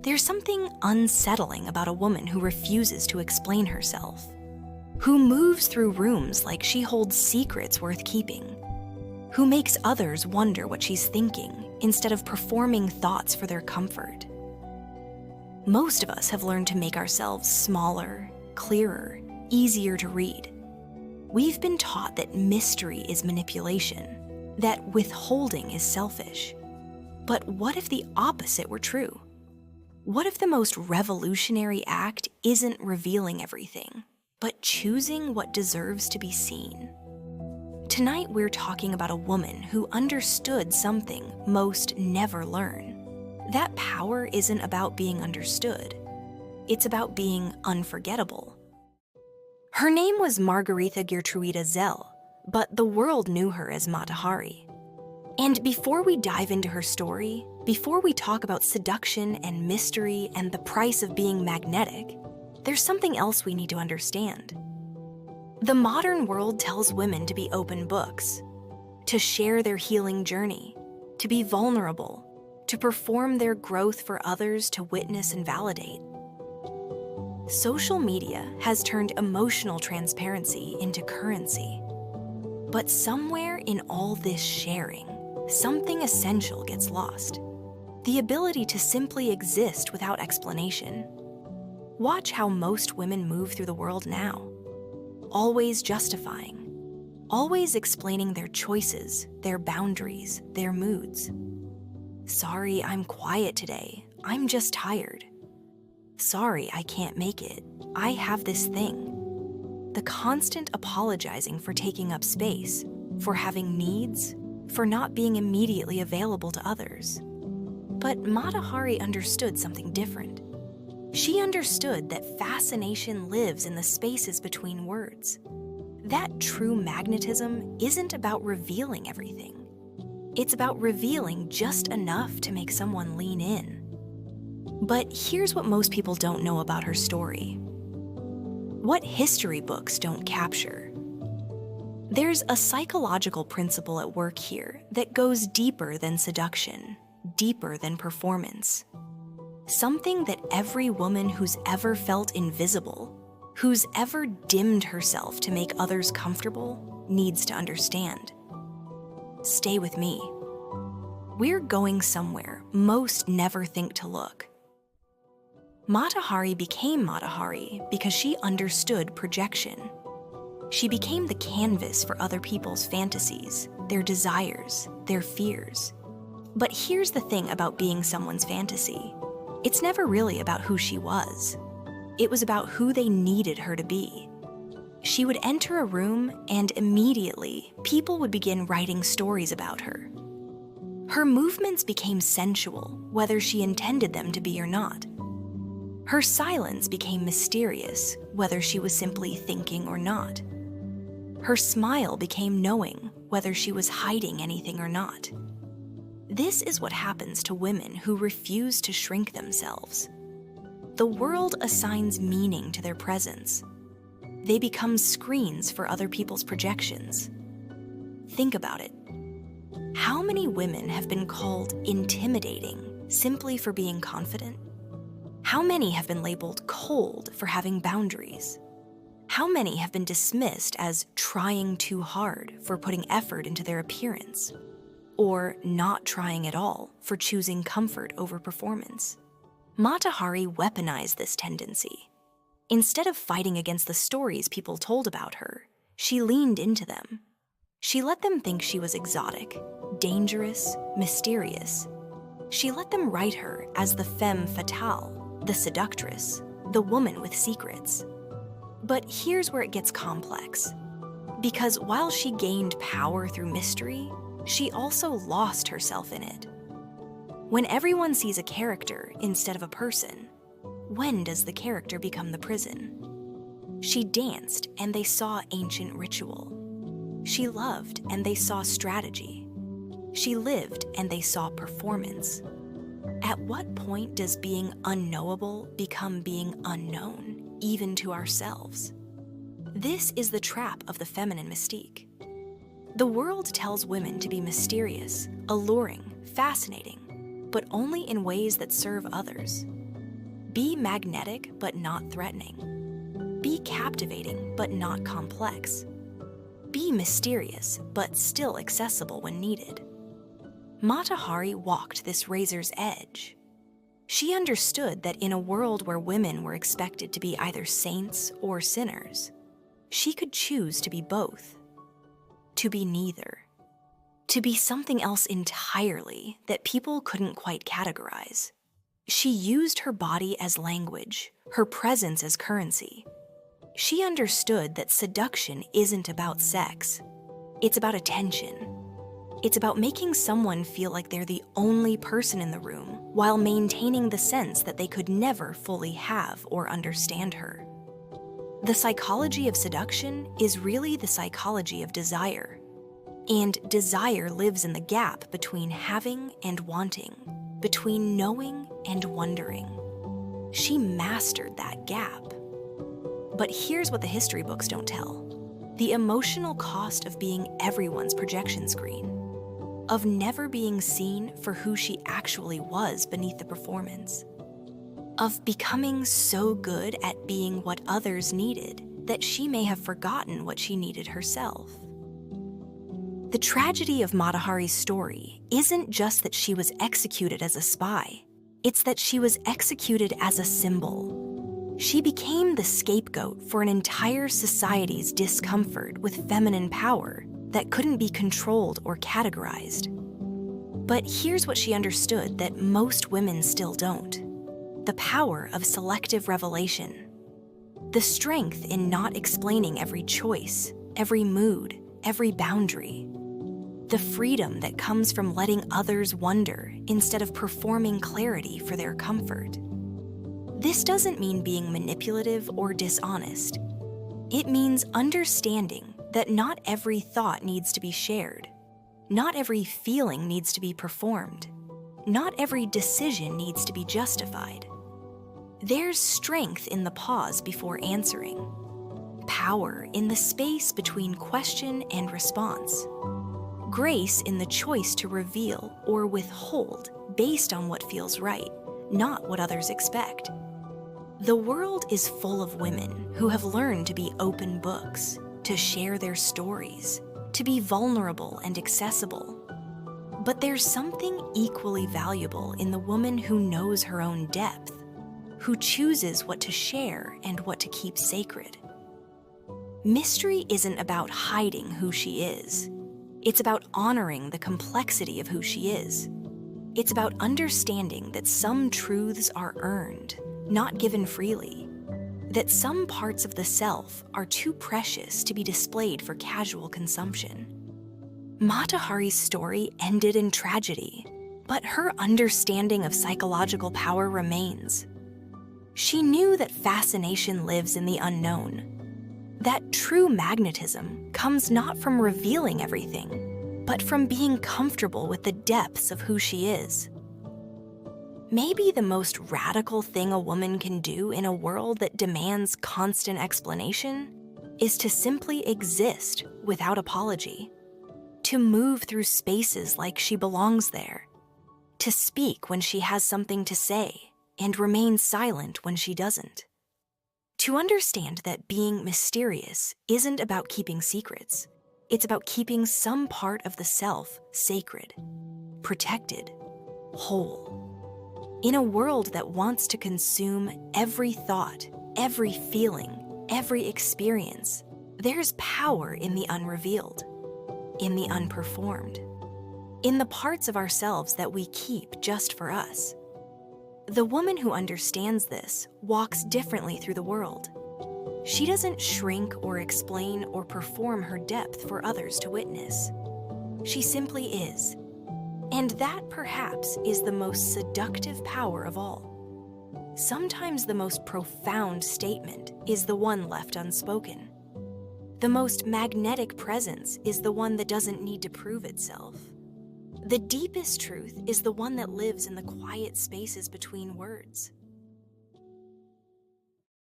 There's something unsettling about a woman who refuses to explain herself, who moves through rooms like she holds secrets worth keeping, who makes others wonder what she's thinking instead of performing thoughts for their comfort. Most of us have learned to make ourselves smaller, clearer, easier to read. We've been taught that mystery is manipulation, that withholding is selfish. But what if the opposite were true? What if the most revolutionary act isn't revealing everything, but choosing what deserves to be seen? Tonight we're talking about a woman who understood something most never learn. That power isn't about being understood. It's about being unforgettable. Her name was Margaretha Gertruida Zell, but the world knew her as Mata Hari. And before we dive into her story, before we talk about seduction and mystery and the price of being magnetic, there's something else we need to understand. The modern world tells women to be open books, to share their healing journey, to be vulnerable, to perform their growth for others to witness and validate. Social media has turned emotional transparency into currency. But somewhere in all this sharing, something essential gets lost. The ability to simply exist without explanation. Watch how most women move through the world now. Always justifying. Always explaining their choices, their boundaries, their moods. Sorry, I'm quiet today. I'm just tired. Sorry, I can't make it. I have this thing. The constant apologizing for taking up space, for having needs, for not being immediately available to others. But Mata Hari understood something different. She understood that fascination lives in the spaces between words. That true magnetism isn't about revealing everything. It's about revealing just enough to make someone lean in. But here's what most people don't know about her story. What history books don't capture. There's a psychological principle at work here that goes deeper than seduction, deeper than performance. Something that every woman who's ever felt invisible, who's ever dimmed herself to make others comfortable, needs to understand. Stay with me. We're going somewhere most never think to look. Mata Hari became Mata Hari because she understood projection. She became the canvas for other people's fantasies, their desires, their fears. But here's the thing about being someone's fantasy. It's never really about who she was. It was about who they needed her to be. She would enter a room and immediately people would begin writing stories about her. Her movements became sensual, whether she intended them to be or not. Her silence became mysterious, whether she was simply thinking or not. Her smile became knowing, whether she was hiding anything or not. This is what happens to women who refuse to shrink themselves. The world assigns meaning to their presence. They become screens for other people's projections. Think about it. How many women have been called intimidating simply for being confident? How many have been labeled cold for having boundaries? How many have been dismissed as trying too hard for putting effort into their appearance? Or not trying at all for choosing comfort over performance? Mata Hari weaponized this tendency. Instead of fighting against the stories people told about her, she leaned into them. She let them think she was exotic, dangerous, mysterious. She let them write her as the femme fatale, the seductress, the woman with secrets. But here's where it gets complex. Because while she gained power through mystery, she also lost herself in it. When everyone sees a character instead of a person, when does the character become the prison? She danced and they saw ancient ritual. She loved and they saw strategy. She lived and they saw performance. At what point does being unknowable become being unknown, even to ourselves? This is the trap of the feminine mystique. The world tells women to be mysterious, alluring, fascinating, but only in ways that serve others. Be magnetic but not threatening. Be captivating but not complex. Be mysterious but still accessible when needed. Mata Hari walked this razor's edge. She understood that in a world where women were expected to be either saints or sinners, she could choose to be both. To be neither. To be something else entirely that people couldn't quite categorize. She used her body as language, her presence as currency. She understood that seduction isn't about sex. It's about attention. It's about making someone feel like they're the only person in the room while maintaining the sense that they could never fully have or understand her. The psychology of seduction is really the psychology of desire. And desire lives in the gap between having and wanting, between knowing and wondering. She mastered that gap. But here's what the history books don't tell: the emotional cost of being everyone's projection screen, of never being seen for who she actually was beneath the performance, of becoming so good at being what others needed that she may have forgotten what she needed herself. The tragedy of Mata Hari's story isn't just that she was executed as a spy, it's that she was executed as a symbol. She became the scapegoat for an entire society's discomfort with feminine power that couldn't be controlled or categorized. But here's what she understood that most women still don't: the power of selective revelation. The strength in not explaining every choice, every mood, every boundary. The freedom that comes from letting others wonder instead of performing clarity for their comfort. This doesn't mean being manipulative or dishonest. It means understanding that not every thought needs to be shared. Not every feeling needs to be performed. Not every decision needs to be justified. There's strength in the pause before answering. Power in the space between question and response. Grace in the choice to reveal or withhold based on what feels right, not what others expect. The world is full of women who have learned to be open books, to share their stories, to be vulnerable and accessible. But there's something equally valuable in the woman who knows her own depth, who chooses what to share and what to keep sacred. Mystery isn't about hiding who she is. It's about honoring the complexity of who she is. It's about understanding that some truths are earned, not given freely. That some parts of the self are too precious to be displayed for casual consumption. Mata Hari's story ended in tragedy, but her understanding of psychological power remains. She knew that fascination lives in the unknown. That true magnetism comes not from revealing everything, but from being comfortable with the depths of who she is. Maybe the most radical thing a woman can do in a world that demands constant explanation is to simply exist without apology, to move through spaces like she belongs there, to speak when she has something to say and remain silent when she doesn't. To understand that being mysterious isn't about keeping secrets. It's about keeping some part of the self sacred, protected, whole. In a world that wants to consume every thought, every feeling, every experience, there's power in the unrevealed, in the unperformed, in the parts of ourselves that we keep just for us. The woman who understands this walks differently through the world. She doesn't shrink or explain or perform her depth for others to witness. She simply is. And that perhaps is the most seductive power of all. Sometimes the most profound statement is the one left unspoken. The most magnetic presence is the one that doesn't need to prove itself. The deepest truth is the one that lives in the quiet spaces between words.